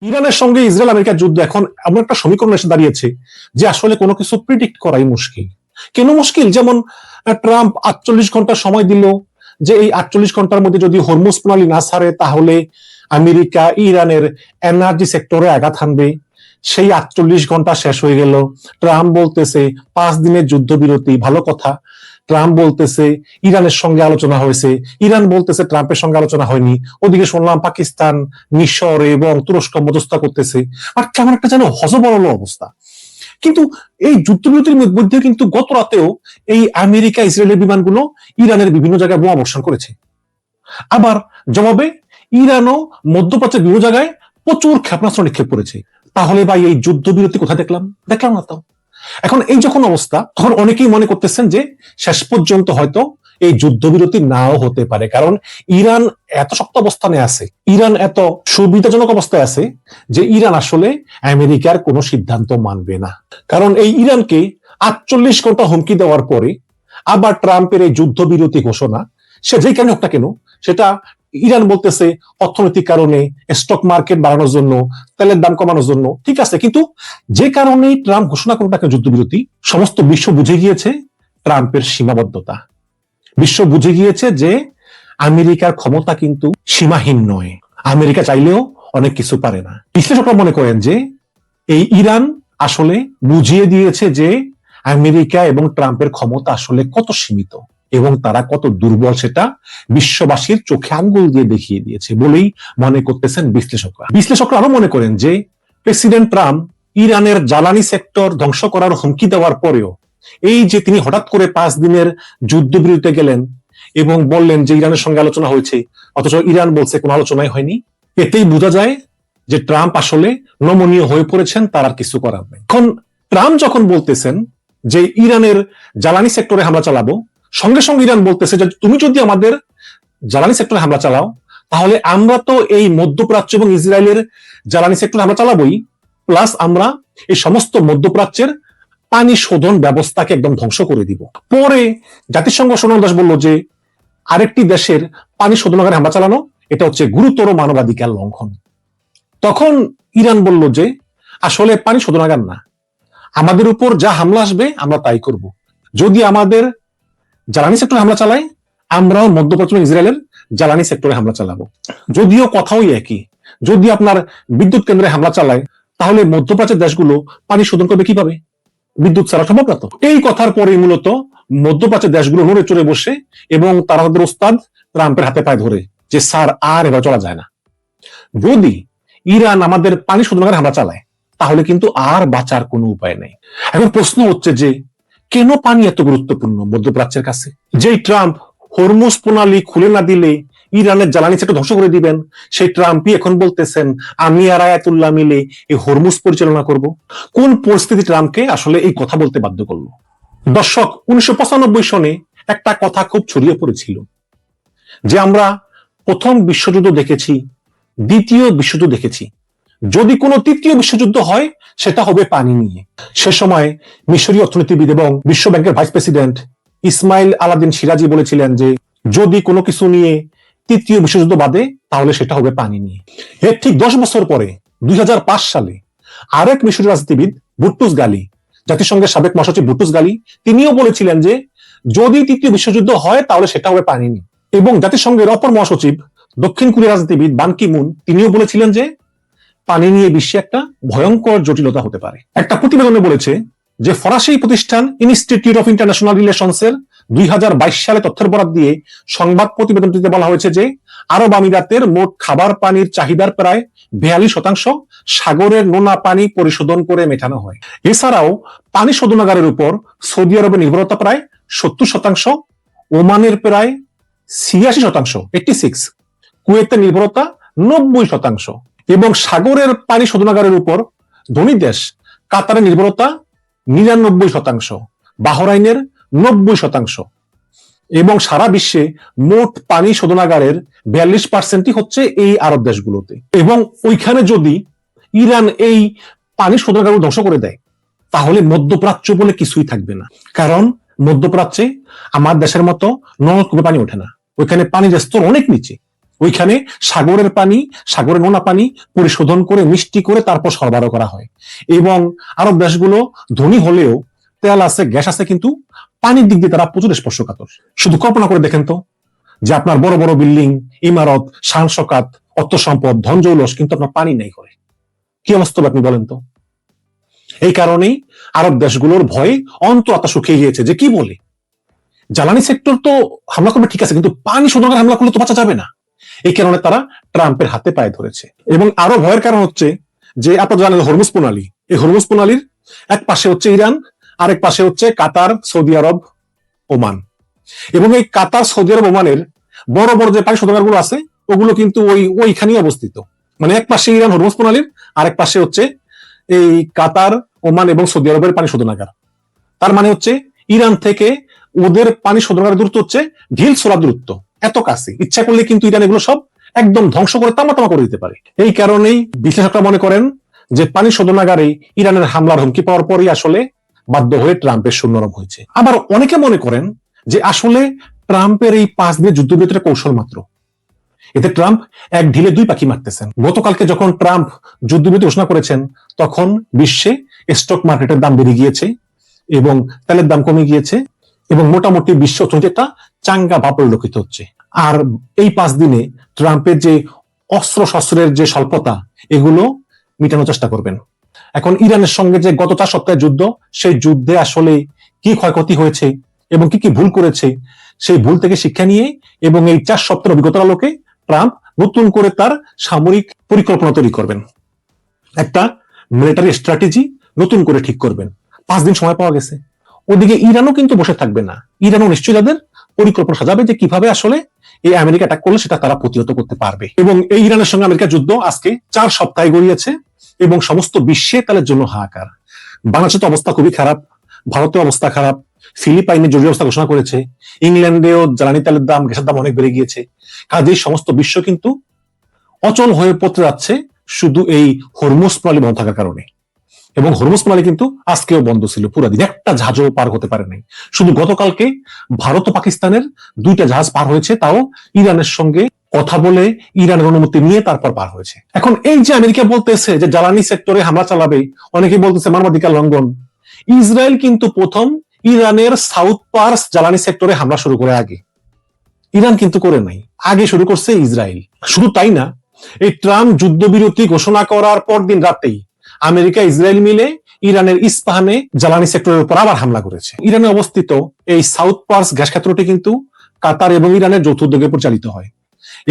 ইরানের সঙ্গে ইসরায়েল আমেরিকার যুদ্ধ এখন এমন একটা সমীকরণ এসে দাঁড়িয়েছে যে আসলে কোনো কিছু প্রিডিক্ট করাই মুশকিল। কেন মুশকিল? যেমন ট্রাম্প 48 ঘন্টা সময় দিল যে এই 48 ঘন্টার মধ্যে যদি হরমুজ প্রণালী না ছাড়ে তাহলে আমেরিকা ইরানের এনার্জি সেক্টরে আঘাত হানবে। সেই 48 ঘন্টা শেষ হয়ে গেল, ট্রাম্প বলতেছে 5 দিনের যুদ্ধবিরতি, ভালো কথা। ট্রাম্প বলতেছে ইরানের সঙ্গে আলোচনা হয়েছে, ইরান বলতেছে ট্রাম্পের সঙ্গে আলোচনা হয়নি। ওদিকে শুনলাম পাকিস্তান, মিশর এবং তুরস্ক মধ্যস্থতা করতেছে। আর কেমন একটা যেন হযবরল অবস্থা। কিন্তু এই যুদ্ধবিরতির মধ্যে কিন্তু গত রাতেও এই আমেরিকা ইসরায়েলের বিমানগুলো ইরানের বিভিন্ন জায়গায় বোমা বর্ষণ করেছে। আবার জবাবে ইরানও মধ্যপ্রাচ্যের বিভিন্ন জায়গায় প্রচুর ক্ষেপণাস্ত্র নিক্ষেপ করেছে। তাহলে ভাই এই যুদ্ধবিরতি কোথায় দেখলাম না তো। এখন এই যখন অবস্থা, তখন অনেকেই মনে করতেছেন যে শেষ পর্যন্ত হয়তো এই যুদ্ধবিরতি নাও হতে পারে, কারণ ইরান এত শক্ত অবস্থানে আছে, ইরান এত সুবিধাজনক অবস্থায় আছে যে ইরান আসলে আমেরিকার কোনো সিদ্ধান্ত মানবে না। কারণ এই ইরানকে 48 ঘন্টা হুমকি দেওয়ার পরে আবার ট্রাম্পের এই যুদ্ধবিরতি ঘোষণা, সে যেই কারণে হোক না কেন, সেটা ইরান বলতেছে অর্থনৈতিক কারণে, স্টক মার্কেট বাড়ানোর জন্য, তেলের দাম কমানোর জন্য, ঠিক আছে। কিন্তু যে কারণে ট্রাম্প ঘোষণা করুন তাকে যুদ্ধবিরতি, সমস্ত বিশ্ব বুঝে গিয়েছে ট্রাম্পের সীমাবদ্ধতা। বিশ্ব বুঝে গিয়েছে যে আমেরিকার ক্ষমতা কিন্তু সীমাহীন নয়, আমেরিকা চাইলেও অনেক কিছু পারে না। বিশ্লেষকরা মনে করেন যে এই ইরান আসলে বুঝিয়ে দিয়েছে যে আমেরিকা এবং ট্রাম্পের ক্ষমতা আসলে কত সীমিত এবং তারা কত দুর্বল, সেটা বিশ্ববাসীর চোখে আঙ্গুল দিয়ে দেখিয়ে দিয়েছে বলেই মনে করতেছেন বিশ্লেষকরা। বিশ্লেষকরা আরো মনে করেন যে প্রেসিডেন্ট ট্রাম্প ইরানের জ্বালানি সেক্টর ধ্বংস করার হুমকি দেওয়ার পরেও এই যে তিনি হঠাৎ করে 5 দিনের যুদ্ধবিরতিতে গেলেন এবং বললেন যে ইরানের সঙ্গে আলোচনা হয়েছে, অথচ ইরান বলছে কোনো আলোচনাই হয়নি, এতেই বোঝা যায় যে ট্রাম্প আসলে নমনীয় হয়ে পড়েছেন, তার আর কিছু করার নেই। এখন ট্রাম্প যখন বলতেছেন যে ইরানের জ্বালানি সেক্টরে হামলা চালাবো, সঙ্গে সঙ্গে ইরান বলতেছে যে তুমি যদি আমাদের জ্বালানি সেক্টরে হামলা চালাও তাহলে আমরা তো এই মধ্যপ্রাচ্য এবং ইসরায়েলের জ্বালানি সেক্টরে হামলা চালাবোই, প্লাস আমরা এই সমস্ত মধ্যপ্রাচ্যের পানি শোধন ব্যবস্থাকে একদম ধ্বংস করে দিব। পরে জাতিসংঘ সনদ বলল যে আরেকটি দেশের পানি শোধনাগারে হামলা চালানো এটা হচ্ছে গুরুতর মানবাধিকার লঙ্ঘন। তখন ইরান বলল যে আসলে পানি শোধনাগার না, আমাদের উপর যা হামলা আসবে আমরা তাই করব। যদি আমাদের জ্বালানি সেক্টরে হামলা চালায়, আমরাও মধ্যপ্রাচ্য ইসরায়েলের জ্বালানি সেক্টরে হামলা চালাবো। যদিও কথাও একই, যদি আপনার বিদ্যুৎ কেন্দ্রে হামলা চালায় তাহলে মধ্যপ্রাচ্যের দেশগুলো পানি শোধন করবে কিভাবে? বিদ্যুৎ ছাড়া সম্ভব না তো। এই কথার পরে মূলত মধ্যপ্রাচ্যের দেশগুলো নড়ে চড়ে বসে এবং তারা তাদের ওস্তাদ ট্রাম্পের হাতে পায়ে ধরে যে স্যার আর এবার চলা যায় না। যদি ইরান আমাদের পানি শোধনাগারে হামলা চালায় তাহলে কিন্তু আর বাঁচার কোনো উপায় নেই। এখন প্রশ্ন হচ্ছে যে কেন পানি এত গুরুত্বপূর্ণ মধ্যপ্রাচ্যের কাছে? যেই ট্রাম্প হরমুজ প্রণালী খুলে না দিলে ইরানের জ্বালানি সেক্টর ধ্বংস করে দিবেন, সেই ট্রাম্পই এখন বলতেছেন আমি আর আয়াতুল্লাহ মিলে এই হরমুজ পরিচালনা করব। কোন পরিস্থিতি ট্রাম্পকে আসলে এই কথা বলতে বাধ্য করলো? দর্শক, 1995 সনে একটা কথা খুব ছড়িয়ে পড়েছিল যে আমরা প্রথম বিশ্বযুদ্ধ দেখেছি, দ্বিতীয় বিশ্বযুদ্ধ দেখেছি, যদি কোনো তৃতীয় বিশ্বযুদ্ধ হয় সেটা হবে পানি নিয়ে। সে সময় মিশরীয় অর্থনীতিবিদ এবং বিশ্ব ব্যাংকের ভাইস প্রেসিডেন্ট ইসমাইল আলাদিন সিরাজি বলেছিলেন যে যদি কোনো কিছু নিয়ে তৃতীয় বিশ্বযুদ্ধ বাদে তাহলে সেটা হবে পানি নিয়ে। এর ঠিক 10 বছর পরে 2005 সালে আরেক মিশরীয় রাজনীতিবিদ বুট্টুস গালি, জাতিসংঘের সাবেক মহাসচিব বুট্টুস গালি, তিনিও বলেছিলেন যে যদি তৃতীয় বিশ্বযুদ্ধ হয় তাহলে সেটা হবে পানি নিয়ে। এবং জাতিসংঘের অপর মহাসচিব দক্ষিণ কোরিয়ার রাজনীতিবিদ বান কি মুন, তিনিও বলেছিলেন যে পানি নিয়ে বিশ্বে একটা ভয়ঙ্কর জটিলতা হতে পারে। একটা প্রতিবেদনে বলেছে যে ফরাসি প্রতিষ্ঠান ইনস্টিটিউট অফ ইন্টারন্যাশনাল রিলেশনস এর 2022 সালে তথ্যের বরাত দিয়ে সংবাদ প্রতিবেদনটিতে বলা হয়েছে যে আরব আমিরাতের মোট খাবার পানির চাহিদার প্রায় 42% সাগরের নোনা পানি পরিশোধন করে মেটানো হয়। এছাড়াও পানি শোধনাগারের উপর সৌদি আরবের নির্ভরতা প্রায় 70%, ওমানের প্রায় 86%, 86, কুয়েতের নির্ভরতা 90%, এবং সাগরের পানি শোধনাগারের উপর ধনী দেশ কাতারের নির্ভরতা 99%, বাহরাইনের 90%, এবং সারা বিশ্বে মোট পানি শোধনাগারের 42% হচ্ছে এই আরব দেশগুলোতে। এবং ওইখানে যদি ইরান এই পানি শোধনাগার ধ্বংস করে দেয় তাহলে মধ্যপ্রাচ্য বলে কিছুই থাকবে না। কারণ মধ্যপ্রাচ্যে আমার দেশের মতো নলকূপে পানি ওঠে না, ওইখানে পানির স্তর অনেক নিচে, ওইখানে সাগরের পানি, সাগরের নোনা পানি পরিশোধন করে মিষ্টি করে তারপর সরবরাহ করা হয়। এবং আরব দেশগুলো ধনী হলেও তেল আছে, গ্যাস আছে, কিন্তু পানির দিক দিয়ে তারা প্রচুর স্পর্শকাতর। শুধু কল্পনা করে দেখেন তো, যে আপনার বড় বড় বিল্ডিং, ইমারত, শান শকাত, অর্থ সম্পদ, ধন জৌলস, কিন্তু আপনার পানি নেই করে। কি অবস্থা আপনি বলেন তো? এই কারণেই আরব দেশগুলোর ভয়ে অন্তরাত্মা শুকিয়ে গিয়েছে, যে কি বলে জ্বালানি সেক্টর তো হামলা করবে ঠিক আছে, কিন্তু পানি শোধনাগার হামলা করলে তো বাঁচা যাবে না। এই কারণে তারা ট্রাম্পের হাতে পায়ে ধরেছে। এবং আরো ভয়ের কারণ হচ্ছে যে আপনারা জানেন হরমুজ প্রণালী, এই হরমুজ প্রণালীর এক পাশে হচ্ছে ইরান, আরেক পাশে হচ্ছে কাতার, সৌদি আরব, ওমান। এবং এই কাতার, সৌদি আরব, ওমানের বড় বড় যে পানি শোধনাগার গুলো আছে, ওগুলো কিন্তু ওইখানেই অবস্থিত। মানে এক পাশে ইরান হরমুজ প্রণালীর, আরেক পাশে হচ্ছে এই কাতার, ওমান এবং সৌদি আরবের পানি শোধনাগার। তার মানে হচ্ছে ইরান থেকে ওদের পানি শোধনাগারের দূরত্ব হচ্ছে ঢিল ছোড়া দূরত্ব, এত কাছে। ইচ্ছা করলে কিন্তু ইরান এগুলো সব একদম ধ্বংস করে তামা তামা করে দিতে পারে। এই কারণেই বিশ্লেষকরা মনে করেন যে পানি শোধনাগারে ইরানের হামলার হুমকি পাওয়ার পরই আসলে বাধ্য হয়ে ট্রাম্পের সুর নরম হয়েছে। আবার অনেকে মনে করেন যে আসলে ট্রাম্পের এই 5 দিনের যুদ্ধবিরতির কৌশল মাত্র, এতে ট্রাম্প এক ঢিলে 2 পাখি মারতেছেন। গতকালকে যখন ট্রাম্প যুদ্ধবিরতি ঘোষণা করেছেন, তখন বিশ্বে স্টক মার্কেটের দাম বেড়ে গিয়েছে এবং তেলের দাম কমে গিয়েছে এবং মোটামুটি বিশ্ব অর্থনীতি একটা চাঙ্গা ভাব পরিলক্ষিত হচ্ছে। আর এই 5 দিনে ট্রাম্পের যে অস্ত্র শস্ত্রের যে স্বল্পতা, এগুলো মিটানোর চেষ্টা করবেন। এখন ইরানের সঙ্গে যে গত 4 সপ্তাহের যুদ্ধ, সেই যুদ্ধে আসলে কি ক্ষয়ক্ষতি হয়েছে এবং কি কি ভুল করেছে, সেই ভুল থেকে শিক্ষা নিয়ে এবং এই 4 সপ্তাহের অভিজ্ঞতার আলোকে ট্রাম্প নতুন করে তার সামরিক পরিকল্পনা তৈরি করবেন, একটা মিলিটারি স্ট্র্যাটেজি নতুন করে ঠিক করবেন। 5 দিন সময় পাওয়া গেছে। ওদিকে ইরানও কিন্তু বসে থাকবে না, ইরানও নিশ্চয়ই তাদের পরিকল্পনা সাজাবে যে কিভাবে আসলে এই আমেরিকা অ্যাটাক করলে সেটা তারা প্রতিহত করতে পারবে। এবং এই ইরানের সঙ্গে আমেরিকার যুদ্ধ আজকে 4 সপ্তাহে গড়িয়েছে এবং সমস্ত বিশ্বে তাদের জন্য হাহাকার। বাংলাদেশের তো অবস্থা খুবই খারাপ, ভারতের অবস্থা খারাপ, ফিলিপাইনে জরুরি অবস্থা ঘোষণা করেছে, ইংল্যান্ডেও জ্বালানি তেলের দাম, গ্যাসের দাম অনেক বেড়ে গিয়েছে। কাজেই সমস্ত বিশ্ব কিন্তু অচল হয়ে পড়তে যাচ্ছে শুধু এই হরমুজ প্রণালী বন্ধ থাকার কারণে। এবং হরমুজ প্রণালী কিন্তু আজকেও বন্ধ ছিল পুরো দিন, একটা জাহাজও পার হতে পারে নাই। শুধু গতকালকে ভারত ও পাকিস্তানের 2টা জাহাজ পার হয়েছে, তাও ইরানের সঙ্গে কথা বলে ইরানের অনুমতি নিয়ে তারপর পার হয়েছে। এখন এই যে আমেরিকা বলতেছে যে জ্বালানি সেক্টরে হামলা চালাবে, অনেকে বলতেছে মানবাধিকার লঙ্ঘন। ইসরায়েল কিন্তু প্রথম ইরানের সাউথ পার্স জ্বালানি সেক্টরে হামলা শুরু করে আগে, ইরান কিন্তু করে নাই, আগে শুরু করছে ইসরায়েল। শুধু তাই না, এই ট্রাম্প যুদ্ধবিরতি ঘোষণা করার পর দিন রাতেই আমেরিকা, ইসরায়েল মিলে ইরানের ইস্পাহানে জ্বালানি সেক্টরের উপর আবার হামলা করেছে। ইরানে অবস্থিত এই সাউথ পার্স গ্যাস ক্ষেত্রটি কিন্তু কাতার এবং ইরানের যৌথ উদ্যোগে পরিচালিত হয়।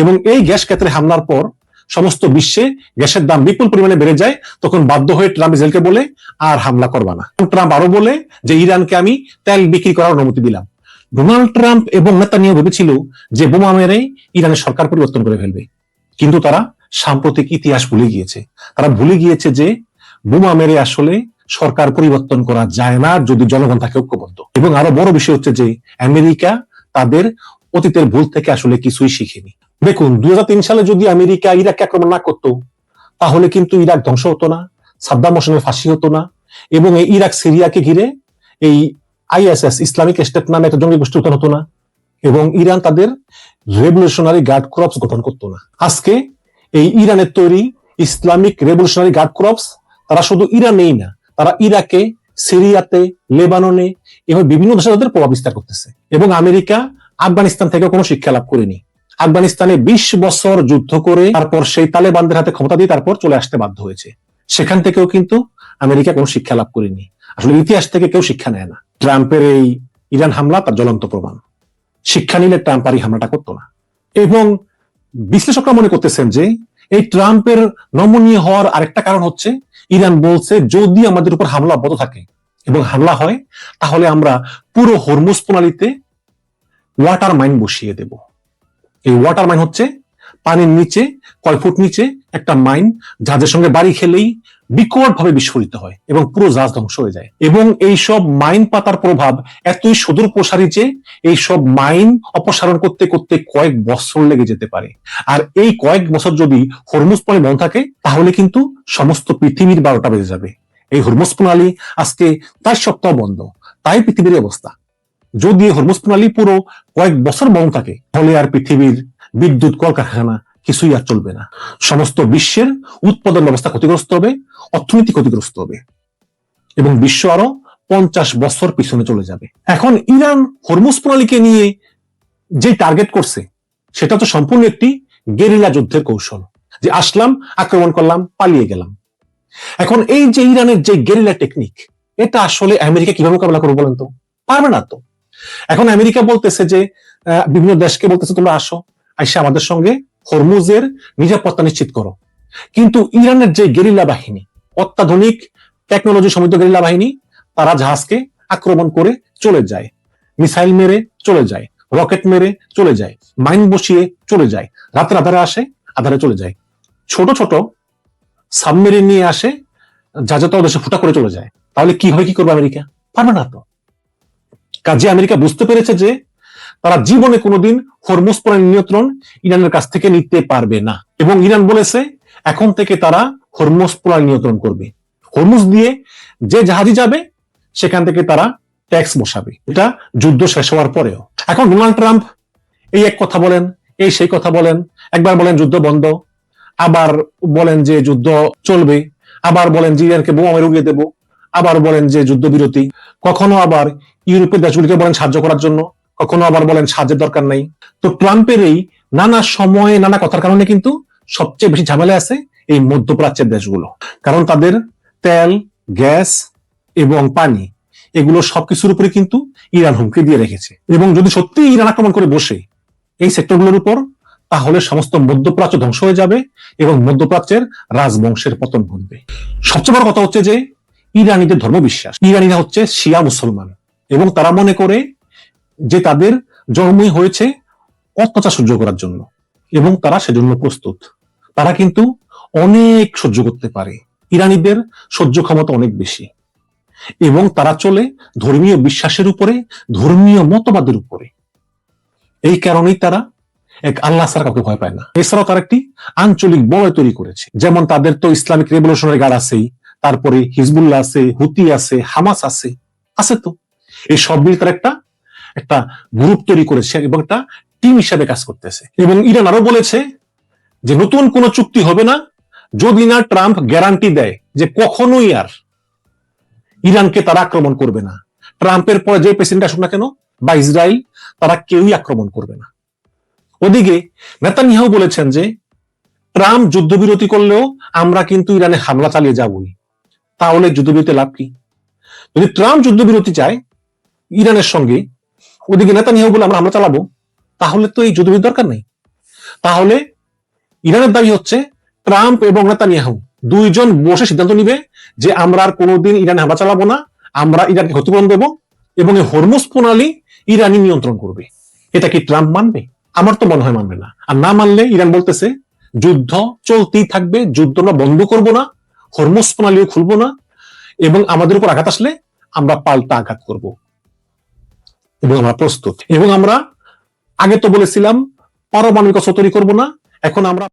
এবং এই গ্যাস ক্ষেত্রে হামলার পর সমস্ত বিশ্বে গ্যাসের দাম বিপুল পরিমাণে বেড়ে যায়। তখন বাধ্য হয়ে ট্রাম্প ইসরায়েলকে বলে আর হামলা করবা না। ট্রাম্প আরো বলে যে ইরানকে আমি তেল বিক্রি করার অনুমতি দিলাম। ডোনাল্ড ট্রাম্প এবং নেতানিয়াহু ভেবেছিল যে বোমা মেরে ইরানের সরকার পরিবর্তন করে ফেলবে, কিন্তু তারা সাম্প্রতিক ইতিহাস ভুলে গিয়েছে। তারা ভুলে গিয়েছে যে বোমা মেরে আসলে সরকার পরিবর্তন করা যায় না যদি জনগণ থাকে ঐক্যবদ্ধ। এবং আরো বড় বিষয় হচ্ছে যে আমেরিকা তাদের অতীতের ভুল থেকে আসলে কিছুই শিখেনি। দেখুন 2003 সালে যদি আমেরিকা ইরাককে আক্রমণ না করতো, তাহলে কিন্তু ইরাক ধ্বংস হতো না, সাদ্দাম হোসেনের ফাঁসি হতো না, এবং এই ইরাক সিরিয়াকে ঘিরে এই আইএসএস, ইসলামিক স্টেট নামে একটা জঙ্গি গোষ্ঠী উত্থান হতো না, এবং ইরান তাদের রেভলিউশনারি গার্ড ক্রপস গঠন করতো না। আজকে এই ইরানের তৈরি ইসলামিক রেভলিউশনারি গার্ড ক্রপস তারা শুধু ইরানেই না, তারা ইরাকে, সিরিয়াতে, লেবাননে এবং বিভিন্ন দেশে তাদের প্রভাব বিস্তার করতেছে। এবং আমেরিকা আফগানিস্তান থেকে কোনো শিক্ষা লাভ করেনি। আফগানিস্তানে 20 বছর যুদ্ধ করে তারপর সেই তালেবানদের হাতে ক্ষমতা দিয়ে তারপর চলে আসতে বাধ্য হয়েছে। সেখান থেকেও কিন্তু আমেরিকা কোনো শিক্ষা লাভ করেনি। আসলে ইতিহাস থেকে কেউ শিক্ষা নেয় না। ট্রাম্পের এই ইরান হামলা তার জ্বলন্ত প্রমাণ। শিক্ষা নিলে ট্রাম্প আর এই হামলাটা করতো না। এবং বিশ্লেষকরা মনে করতেছেন যে এই ট্রাম্পের নমনীয় হওয়ার আরেকটা কারণ হচ্ছে ইরান বলছে যদি আমাদের উপর হামলা অব্যাহত থাকে এবং হামলা হয়, তাহলে আমরা পুরো হরমুজ প্রণালীতে ওয়াটার মাইন বসিয়ে দেব। এই ওয়াটার মাইন হচ্ছে পানির নিচে কয় ফুট নিচে একটা মাইন, জাহাজের সঙ্গে বাড়ি খেলেই বিকট ভাবে বিস্ফোরিত হয় এবং পুরো জাহাজ ধ্বংস হয়ে যায়। এবং এই সব মাইন পাতার প্রভাব এতই সুদূর প্রসারী যে এই সব মাইন অপসারণ করতে করতে কয়েক বছর লেগে যেতে পারে। আর এই কয়েক বছর যদি হরমুজ প্রণালী বন্ধ থাকে, তাহলে কিন্তু সমস্ত পৃথিবীর 12টা বেজে যাবে। এই হরমুজ প্রণালী আজকে 4 সপ্তাহ বন্ধ, তাই পৃথিবীর অবস্থা। যদি হরমুজ প্রণালী পুরো কয়েক বছর বন্ধ থাকে, তাহলে আর পৃথিবীর বিদ্যুৎ, কলকারখানা কিছুই আর চলবে না। সমস্ত বিশ্বের উৎপাদন ব্যবস্থা ক্ষতিগ্রস্ত হবে, অর্থনীতি ক্ষতিগ্রস্ত হবে এবং বিশ্ব আরো 50 বছর পিছনে চলে যাবে। এখন ইরান হরমুজ প্রণালীকে নিয়ে যে টার্গেট করছে সেটা তো সম্পূর্ণ একটি গেরিলা যুদ্ধের কৌশল, যে আসলাম, আক্রমণ করলাম, পালিয়ে গেলাম। এখন এই যে ইরানের যে গেরিলা টেকনিক, এটা আসলে আমেরিকা কিভাবে মোকাবেলা করবে বলেন তো? পারবে না তো। এখন আমেরিকা বলতেছে যে বিভিন্ন দেশকে বলতেছে তোমরা আসো, আইসা আমাদের সঙ্গে হরমুজের নিরাপত্তা নিশ্চিত করো। কিন্তু ইরানের যে গেরিলা বাহিনী, অত্যাধুনিক টেকনোলজি সমৃদ্ধ গেরিলা বাহিনী, তারা জাহাজকে আক্রমণ করে চলে যায়, মিসাইল মেরে চলে যায়, রকেট মেরে চলে যায়, মাইন বসিয়ে চলে যায়, রাতের আধারে আসে, আধারে চলে যায়, ছোট ছোট সাবমেরিন নিয়ে আসে, যা দেশে ফুটা করে চলে যায়। তাহলে কি হয়, কি করবে আমেরিকা? পারবে না তো। কাজে আমেরিকা বুঝতে পেরেছে যে তারা জীবনে কোনোদিন হরমুজ প্রণালী নিয়ন্ত্রণ ইরানের কাছ থেকে নিতে পারবে না, এবং ইরান বলেছে এখন থেকে তারা হরমুজ প্রণালী নিয়ন্ত্রণ করবে। হরমুজ দিয়ে যে জাহাজই যাবে সেখান থেকে তারা ট্যাক্স বসাবে, এটা যুদ্ধ শেষ হওয়ার পরেও। এখন ডোনাল্ড ট্রাম্প এই এক কথা বলেন, এই সেই কথা বলেন, একবার বলেন যুদ্ধ বন্ধ, আবার বলেন যে যুদ্ধ চলবে, আবার বলেন যে ইরানকে বোমা মেরে উড়িয়ে দেব, আবার বলেন যে যুদ্ধবিরতি, কখনো আবার ইউরোপের দেশগুলিকে বলেন সাহায্য করার জন্য, কখনো আবার বলেন সাহায্যের দরকার নাই। তো ট্রাম্পের এই নানা সময়ে নানা কথার কারণে কিন্তু সবচেয়ে বেশি ঝামেলা আছে এই মধ্যপ্রাচ্যের দেশগুলো, কারণ তাদের তেল, গ্যাস এবং পানি, এগুলো সবকিছুর উপরে কিন্তু ইরান হুমকি দিয়ে রেখেছে। এবং যদি সত্যি ইরান আক্রমণ করে বসে এই সেক্টরগুলোর উপর, তাহলে সমস্ত মধ্যপ্রাচ্য ধ্বংস হয়ে যাবে এবং মধ্যপ্রাচ্যের রাজবংশের পতন ঘটবে। সবচেয়ে বড় কথা হচ্ছে যে ইরানিদের ধর্মবিশ্বাস, ইরানিরা হচ্ছে শিয়া মুসলমান, এবং তারা মনে করে যে তাদের জন্মই হয়েছে অত্যাচার সহ্য করার জন্য, এবং তারা সেজন্য প্রস্তুত। তারা কিন্তু অনেক সহ্য করতে পারে, ইরানিদের সহ্য ক্ষমতা অনেক বেশি, এবং তারা চলে ধর্মীয় বিশ্বাসের উপরে, ধর্মীয় মতবাদের উপরে। এই কারণেই তারা এক আল্লাহ ছাড়া কাউকে ভয় পায় না। এছাড়াও তারা একটি আঞ্চলিক বলয় তৈরি করেছে, যেমন তাদের তো ইসলামিক রেভলিউশনারি গার্ড আছেই, তারপরে হিজবুল্লাহ আছে, হুতি আছে, হামাস আছে, আছে তো। এই সব মিলে তারা একটা একটা গ্রুপ তৈরি করেছে এবং একটা টিম হিসাবে কাজ করতেছে। এবং ইরান আরো বলেছে যে নতুন কোন চুক্তি হবে না যদি না ট্রাম্প গ্যারান্টি দেয় যে কখনোই আর ইরানকে তারা আক্রমণ করবে না। ট্রাম্পের পরে যে প্রেসিডেন্ট আসুক না কেন বা ইসরায়েল, তারা কেউই আক্রমণ করবে না। ওদিকে নেতানিয়াহু বলেছেন যে ট্রাম্প যুদ্ধবিরতি করলেও আমরা কিন্তু ইরানে হামলা চালিয়ে যাবই। তাহলে যুদ্ধবিরতি লাভ কি? যদি ট্রাম্প যুদ্ধবিরতি চায় ইরানের সঙ্গে, ওদিকে নেতানিয়াহু বলে আমরা হামলা চালাবো, তাহলে তো এই যুদ্ধবিরতি দরকার নেই। তাহলে ইরানের দাবি হচ্ছে ট্রাম্প এবং নেতানিয়াহু দুইজন বসে সিদ্ধান্ত নিবে যে আমরা আর কোনোদিন ইরানে হামলা চালাবো না, আমরা ইরানকে ক্ষতিপূরণ দেব, এবং এই হরমুজ প্রণালী ইরানি নিয়ন্ত্রণ করবে। এটা কি ট্রাম্প মানবে? আমার তো মনে হয় মানবে না। আর না মানলে ইরান বলতেছে যুদ্ধ চলতেই থাকবে, যুদ্ধ আমরা বন্ধ করব না, হরমুজ প্রণালীও খুলবো না, এবং আমাদের উপর আঘাত আসলে আমরা পাল্টা আঘাত করব, এবং আমরা প্রস্তুত। এবং আমরা আগে তো বলেছিলাম পারমাণবিক অস্ত্র তৈরি করবো না, এখন আমরা